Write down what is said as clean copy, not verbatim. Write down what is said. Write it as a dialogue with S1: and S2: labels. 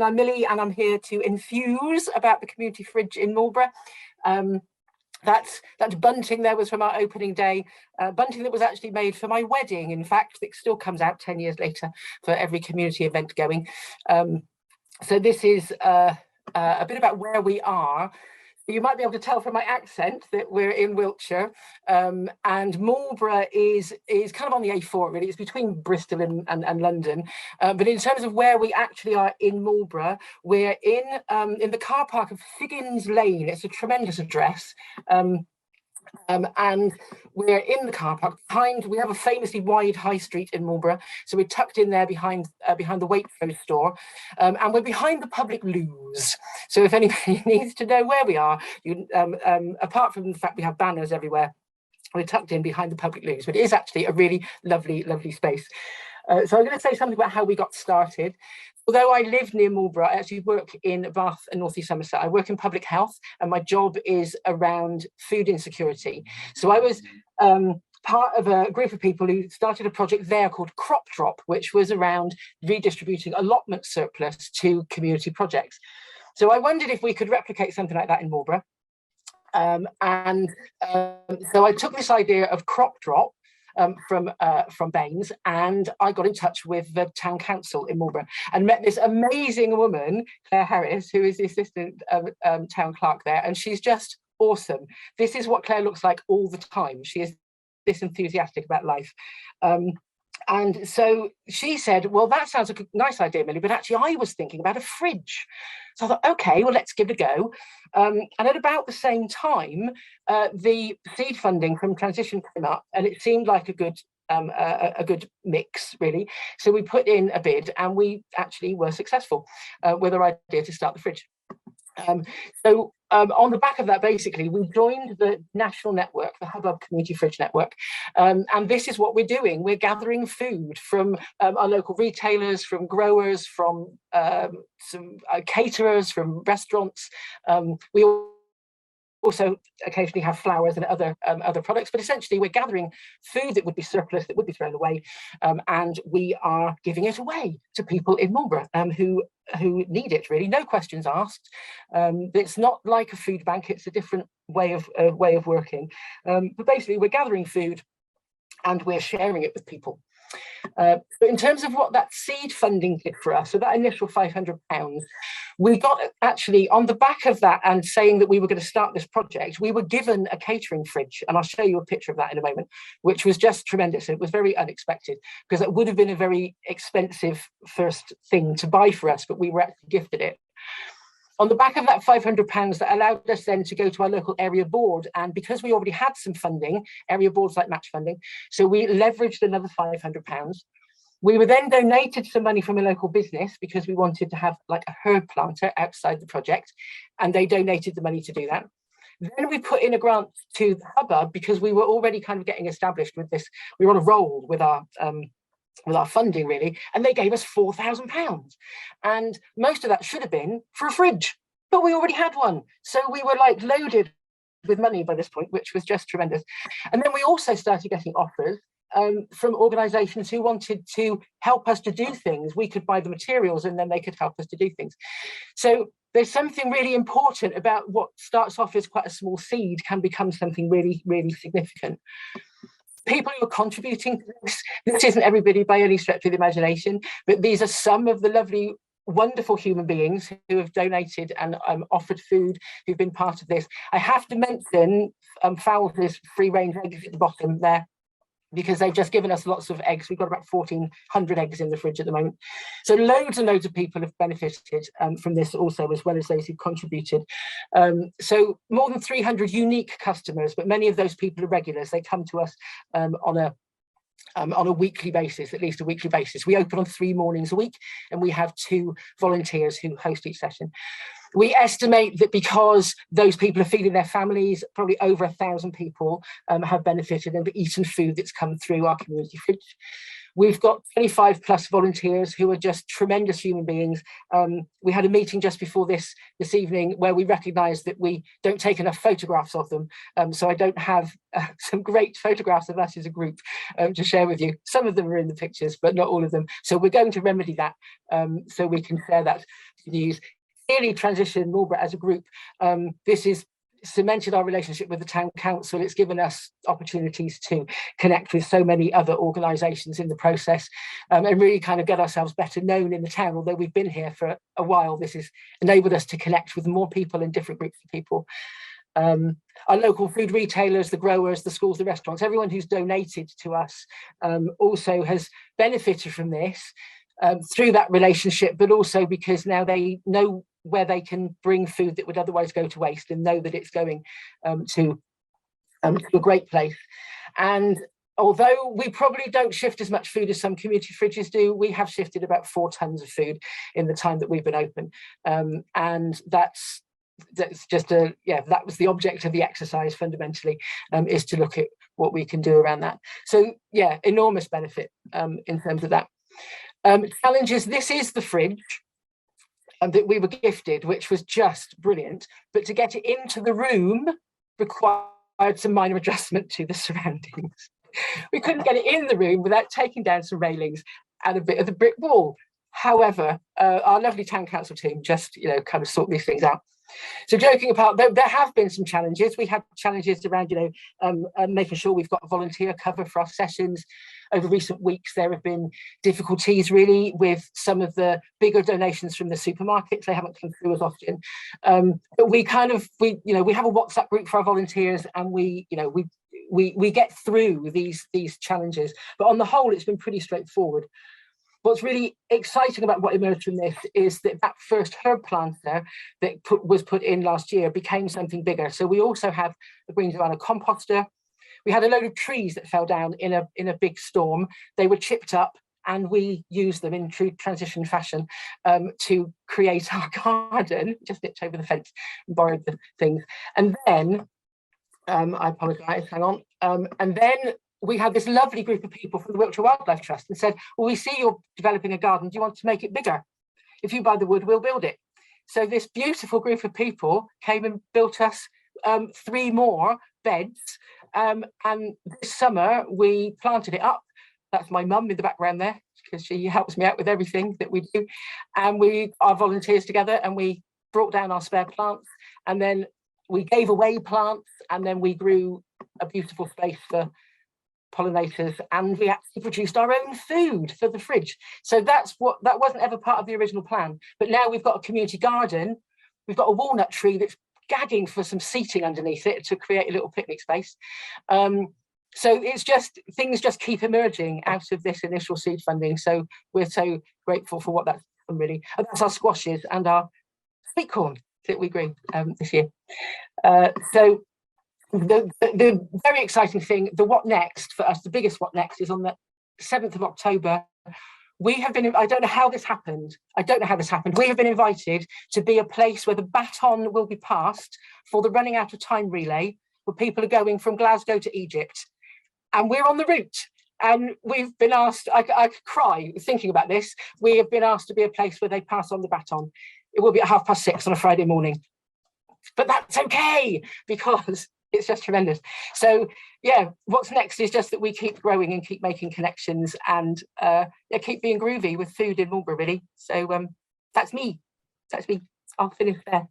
S1: and I'm Millie, and I'm here to enthuse about the community fridge in Marlborough. That bunting there was from our opening day, bunting that was actually made for my wedding. In fact, it still comes out 10 years later for every community event going. So this is a bit about where we are. You might be able to tell from my accent that we're in Wiltshire, and Marlborough is kind of on the A4 really. It's between Bristol and London, but in terms of where we actually are in Marlborough, we're in the car park of Figgins Lane. It's a tremendous address. And we're in the car park behind. We have a famously wide high street in Marlborough, so we're tucked in there behind the Waitrose store, and we're behind the public loos. So if anybody needs to know where we are, apart from the fact we have banners everywhere, we're tucked in behind the public loos. But it is actually a really lovely space. So I'm going to say something about how we got started. Although I live near Marlborough, I actually work in Bath and North East Somerset. I work in public health, and my job is around food insecurity. So I was part of a group of people who started a project there called Crop Drop, which was around redistributing allotment surplus to community projects. So I wondered if we could replicate something like that in Marlborough. So I took this idea of Crop Drop from Baines, and I got in touch with the town council in Marlborough and met this amazing woman, Claire Harris, who is the assistant town clerk there, and she's just awesome. This is what Claire looks like all the time. She is this enthusiastic about life. And so she said, well, that sounds like a nice idea, Millie, but actually I was thinking about a fridge. So I thought, okay, well, let's give it a go. And at about the same time, the seed funding from Transition came up, and it seemed like a good mix, really. So we put in a bid, and we actually were successful with our idea to start the fridge. On the back of that, basically, we joined the national network, the Hubbub Community Fridge Network, and this is what we're doing. We're gathering food from our local retailers, from growers, from some caterers, from restaurants. We also occasionally have flowers and other products, but essentially we're gathering food that would be surplus, that would be thrown away, and we are giving it away to people in Marlborough who need it, really. No questions asked. It's not like a food bank, it's a different way of working. But basically we're gathering food and we're sharing it with people. But in terms of what that seed funding did for us, so that initial £500, we got actually on the back of that, and saying that we were going to start this project, we were given a catering fridge, and I'll show you a picture of that in a moment, which was just tremendous. It was very unexpected, because it would have been a very expensive first thing to buy for us, but we were actually gifted it. On the back of that £500, that allowed us then to go to our local area board, and because we already had some funding, area boards like match funding, so we leveraged another £500. We were then donated some money from a local business because we wanted to have like a herb planter outside the project, and they donated the money to do that. Then we put in a grant to the Hubbub because we were already kind of getting established with this. We were on a roll with our funding, really, and they gave us £4,000, and most of that should have been for a fridge, but we already had one, so we were like loaded with money by this point, which was just tremendous. And then we also started getting offers from organisations who wanted to help us to do things. We could buy the materials, and then they could help us to do things. So there's something really important about what starts off as quite a small seed can become something really significant. People who are contributing to this isn't everybody by any stretch of the imagination, but these are some of the lovely, wonderful human beings who have donated and offered food, who've been part of this. I have to mention Fowl's free range eggs at the bottom there, because they've just given us lots of eggs. We've got about 1,400 eggs in the fridge at the moment. So loads and loads of people have benefited from this also, as well as those who've contributed. So more than 300 unique customers, but many of those people are regulars. They come to us on a weekly basis, at least a weekly basis. We open on 3 mornings a week, and we have 2 volunteers who host each session. We estimate that because those people are feeding their families, probably over 1,000 people have benefited and eaten food that's come through our community fridge. We've got 25 plus volunteers who are just tremendous human beings. We had a meeting just before this evening where we recognised that we don't take enough photographs of them. So I don't have some great photographs of us as a group to share with you. Some of them are in the pictures, but not all of them. So we're going to remedy that so we can share that news. Clearly, Transition Marlborough as a group, this is cemented our relationship with the town council. It's given us opportunities to connect with so many other organisations in the process, and really kind of get ourselves better known in the town. Although we've been here for a while, this has enabled us to connect with more people and different groups of people. Our local food retailers, the growers, the schools, the restaurants, everyone who's donated to us also has benefited from this through that relationship, but also because now they know where they can bring food that would otherwise go to waste and know that it's going to a great place. And although we probably don't shift as much food as some community fridges do, we have shifted about 4 tons of food in the time that we've been open. And that's just that was the object of the exercise fundamentally, is to look at what we can do around that. So yeah, enormous benefit in terms of that. Challenges, this is the fridge that we were gifted, which was just brilliant, but to get it into the room required some minor adjustment to the surroundings. We couldn't get it in the room without taking down some railings and a bit of the brick wall. However, our lovely town council team just kind of sort these things out. So joking apart, there have been some challenges. We have challenges around, making sure we've got volunteer cover for our sessions. Over recent weeks, there have been difficulties really with some of the bigger donations from the supermarkets. They haven't come through as often. But we have a WhatsApp group for our volunteers, and we get through these challenges. But on the whole, it's been pretty straightforward. What's really exciting about what emerged from this is that first herb planter that was put in last year became something bigger. So we also have a Greens around a composter. We had a load of trees that fell down in a big storm. They were chipped up, and we used them in true transition fashion to create our garden. Just nipped over the fence and borrowed the things. And then, I apologise, hang on. And then we had this lovely group of people from the Wiltshire Wildlife Trust and said, well, we see you're developing a garden. Do you want to make it bigger? If you buy the wood, we'll build it. So this beautiful group of people came and built us 3 more beds. And this summer we planted it up. That's my mum in the background there, because she helps me out with everything that we do. And we are volunteers together, and we brought down our spare plants, and then we gave away plants, and then we grew a beautiful space for pollinators, and we actually produced our own food for the fridge. So that wasn't ever part of the original plan. But now we've got a community garden. We've got a walnut tree that's gagging for some seating underneath it to create a little picnic space. So it's just, things just keep emerging out of this initial seed funding. So we're so grateful for what that's done, really. And that's our squashes and our sweet corn that we grew this year. So the very exciting thing, the what next for us, the biggest what next, is on the 7th of October. We have been, I don't know how this happened. We have been invited to be a place where the baton will be passed for the running out of time relay, where people are going from Glasgow to Egypt. And we're on the route. And we've been asked, I could cry thinking about this. We have been asked to be a place where they pass on the baton. It will be at 6:30 on a Friday morning. But that's okay, because it's just tremendous. So yeah, what's next is just that we keep growing and keep making connections, and keep being groovy with food in Marlborough, really. So that's me. I'll finish there.